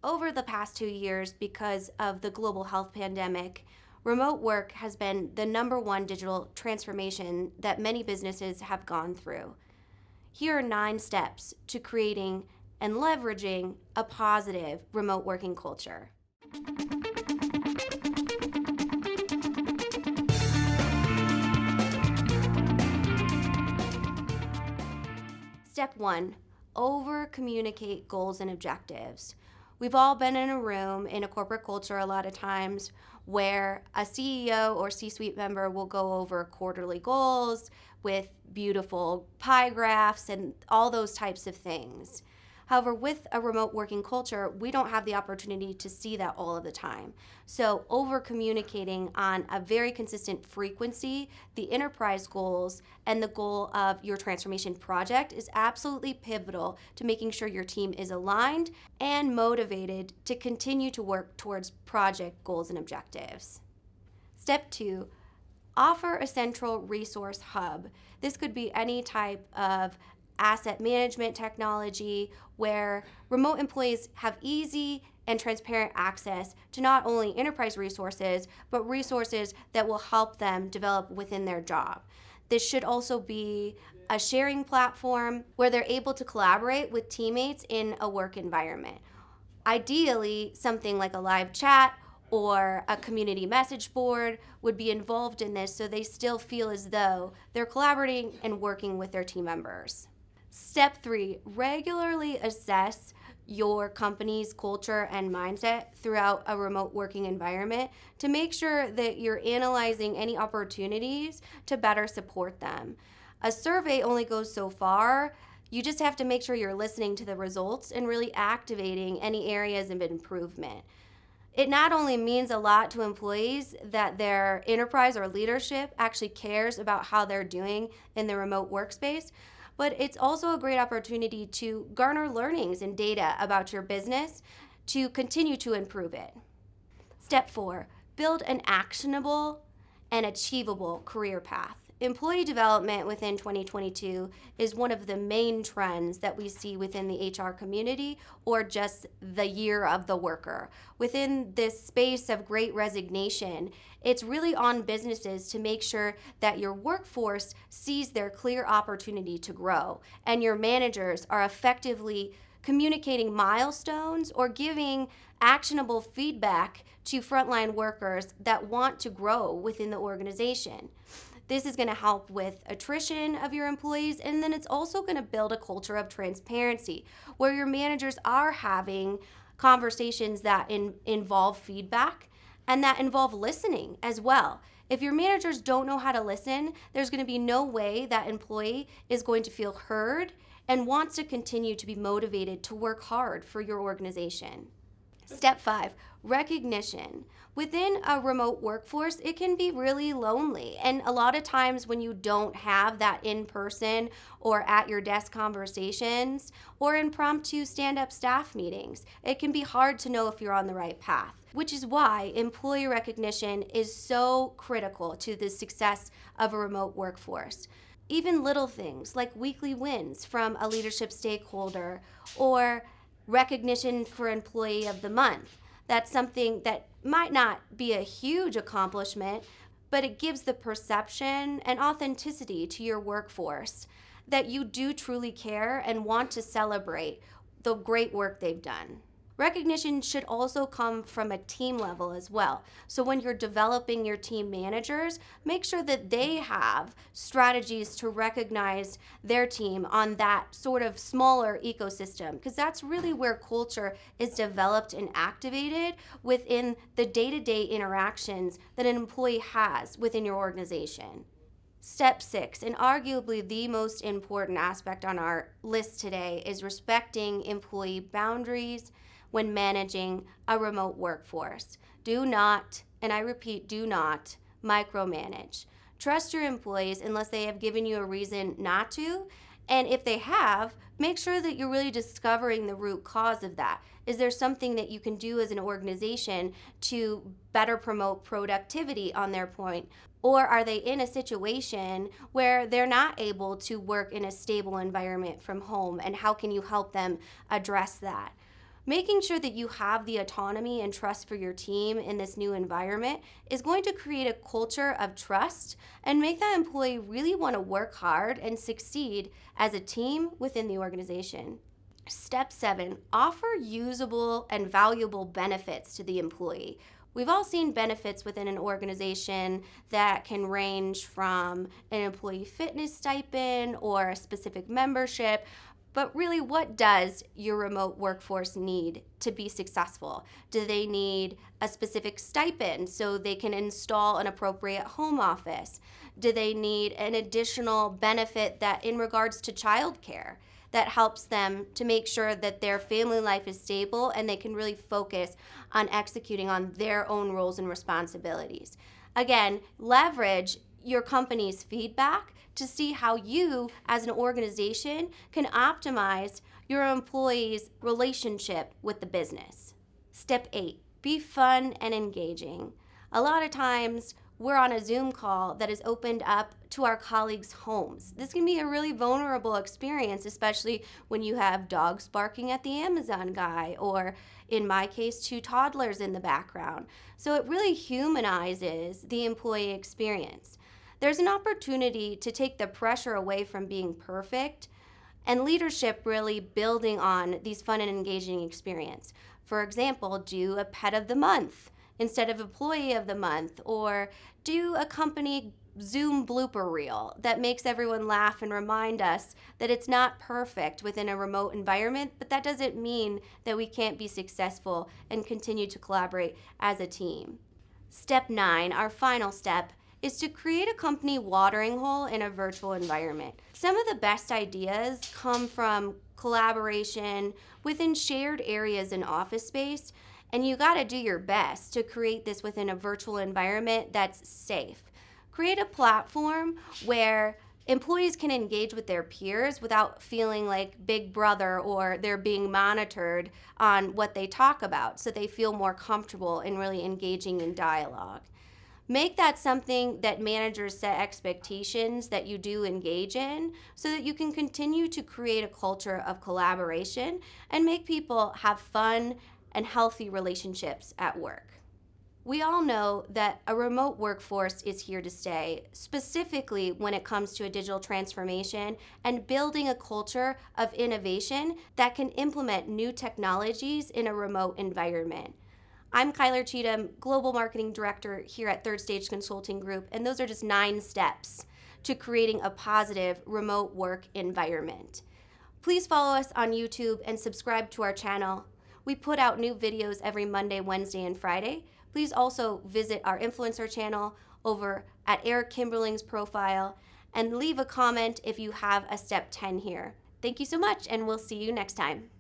Over the past 2 years, because of the global health pandemic, remote work has been the number one digital transformation that many businesses have gone through. Here are 9 steps to creating and leveraging a positive remote working culture. Step 1, over communicate goals and objectives. We've all been in a room in a corporate culture a lot of times where a CEO or C-suite member will go over quarterly goals with beautiful pie graphs and all those types of things. However, with a remote working culture, we don't have the opportunity to see that all of the time. So over communicating on a very consistent frequency, the enterprise goals and the goal of your transformation project is absolutely pivotal to making sure your team is aligned and motivated to continue to work towards project goals and objectives. Step 2, offer a central resource hub. This could be any type of asset management technology where remote employees have easy and transparent access to not only enterprise resources, but resources that will help them develop within their job. This should also be a sharing platform where they're able to collaborate with teammates in a work environment. Ideally, something like a live chat or a community message board would be involved in this so they still feel as though they're collaborating and working with their team members. Step 3, regularly assess your company's culture and mindset throughout a remote working environment to make sure that you're analyzing any opportunities to better support them. A survey only goes so far. You just have to make sure you're listening to the results and really activating any areas of improvement. It not only means a lot to employees that their enterprise or leadership actually cares about how they're doing in the remote workspace, but it's also a great opportunity to garner learnings and data about your business to continue to improve it. Step 4, build an actionable and achievable career path. Employee development within 2022 is one of the main trends that we see within the HR community, or just the year of the worker. Within this space of great resignation, it's really on businesses to make sure that your workforce sees their clear opportunity to grow, and your managers are effectively communicating milestones or giving actionable feedback to frontline workers that want to grow within the organization. This is going to help with attrition of your employees, and then it's also going to build a culture of transparency where your managers are having conversations that involve feedback and that involve listening as well. If your managers don't know how to listen, there's going to be no way that employee is going to feel heard and wants to continue to be motivated to work hard for your organization. Step 5, recognition. Within a remote workforce, it can be really lonely. And a lot of times when you don't have that in-person or at your desk conversations or impromptu stand-up staff meetings, it can be hard to know if you're on the right path, which is why employee recognition is so critical to the success of a remote workforce. Even little things like weekly wins from a leadership stakeholder or recognition for Employee of the Month. That's something that might not be a huge accomplishment, but it gives the perception and authenticity to your workforce that you do truly care and want to celebrate the great work they've done. Recognition should also come from a team level as well. So when you're developing your team managers, make sure that they have strategies to recognize their team on that sort of smaller ecosystem, because that's really where culture is developed and activated within the day-to-day interactions that an employee has within your organization. Step 6, and arguably the most important aspect on our list today, is respecting employee boundaries when managing a remote workforce. Do not, and I repeat, do not micromanage. Trust your employees unless they have given you a reason not to. And if they have, make sure that you're really discovering the root cause of that. Is there something that you can do as an organization to better promote productivity on their point? Or are they in a situation where they're not able to work in a stable environment from home? And how can you help them address that? Making sure that you have the autonomy and trust for your team in this new environment is going to create a culture of trust and make that employee really want to work hard and succeed as a team within the organization. Step 7, offer usable and valuable benefits to the employee. We've all seen benefits within an organization that can range from an employee fitness stipend or a specific membership. But really, what does your remote workforce need to be successful? Do they need a specific stipend so they can install an appropriate home office? Do they need an additional benefit that in regards to childcare that helps them to make sure that their family life is stable and they can really focus on executing on their own roles and responsibilities? Again, leverage your company's feedback to see how you as an organization can optimize your employees' relationship with the business. Step 8, be fun and engaging. A lot of times we're on a Zoom call that is opened up to our colleagues' homes. This can be a really vulnerable experience, especially when you have dogs barking at the Amazon guy, or in my case, 2 toddlers in the background. So it really humanizes the employee experience. There's an opportunity to take the pressure away from being perfect and leadership really building on these fun and engaging experience. For example, do a pet of the month instead of employee of the month, or do a company Zoom blooper reel that makes everyone laugh and remind us that it's not perfect within a remote environment, but that doesn't mean that we can't be successful and continue to collaborate as a team. Step 9, our final step, is to create a company watering hole in a virtual environment. Some of the best ideas come from collaboration within shared areas in office space, and you gotta do your best to create this within a virtual environment that's safe. Create a platform where employees can engage with their peers without feeling like Big Brother or they're being monitored on what they talk about, so they feel more comfortable in really engaging in dialogue. Make that something that managers set expectations that you do engage in so that you can continue to create a culture of collaboration and make people have fun and healthy relationships at work. We all know that a remote workforce is here to stay, specifically when it comes to a digital transformation and building a culture of innovation that can implement new technologies in a remote environment. I'm Kyler Cheatham, Global Marketing Director here at Third Stage Consulting Group, and those are just 9 steps to creating a positive remote work environment. Please follow us on YouTube and subscribe to our channel. We put out new videos every Monday, Wednesday, and Friday. Please also visit our influencer channel over at Eric Kimberling's profile and leave a comment if you have a step 10 here. Thank you so much, and we'll see you next time.